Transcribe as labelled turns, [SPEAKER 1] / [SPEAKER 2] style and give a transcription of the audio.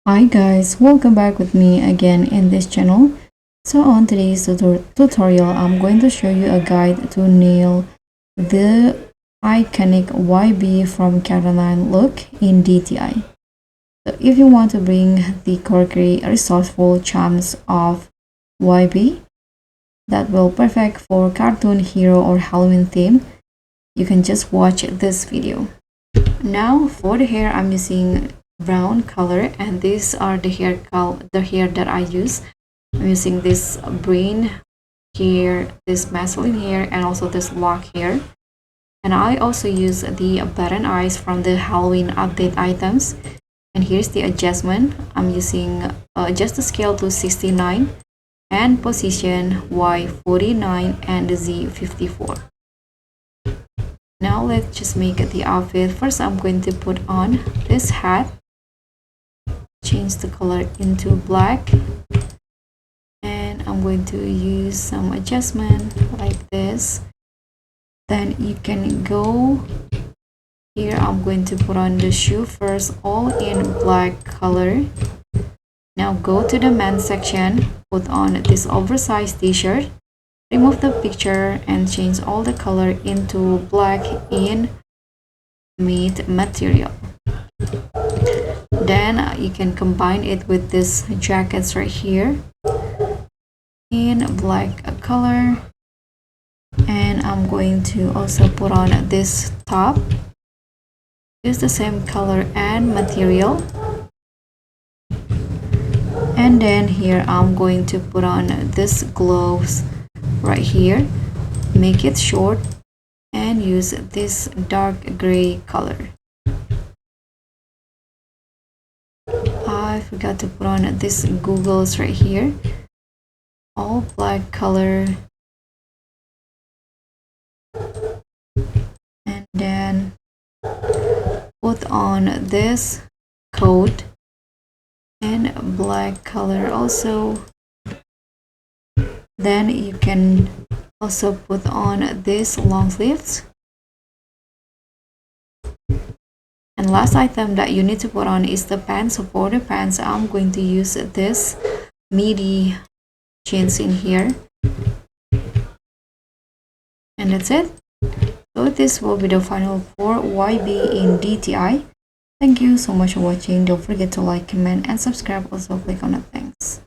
[SPEAKER 1] Hi guys, welcome back with me again in this channel. So on today's tutorial, I'm going to show you a guide to nail the iconic Wybie from Coraline look in DTI. So if you want to bring the quirky, resourceful charms of Wybie that will perfect for cartoon hero or Halloween theme, you can just watch this video. Now for the hair, I'm using brown color, and these are the hair that I use. I'm using this brain hair, this masculine hair, and also this lock hair. And I also use the button eyes from the Halloween update items. And here's the adjustment. I'm using adjust the scale to 69 and position Y49 and Z54. Now let's just make the outfit. First, I'm going to put on this hat, change the color into black, and I'm going to use some adjustment like this. Then you can go here. I'm going to put on the shoe first, all in black color. Now go to the men's section, put on this oversized t-shirt, remove the picture and change all the color into black in matte material. Then you can combine it with this jackets right here in black color, and I'm going to also put on this top, use the same color and material. And then here I'm going to put on this gloves right here, make it short, and use this dark gray color. I forgot to put on this goggles right here, all black color. And then put on this coat in black color also. Then you can also put on this long sleeves. And last item that you need to put on is the pants. So for the pants, I'm going to use this midi jeans in here. And that's it. So this will be the final for Wybie in DTI. Thank you so much for watching. Don't forget to like, comment, and subscribe. Also click on the thanks.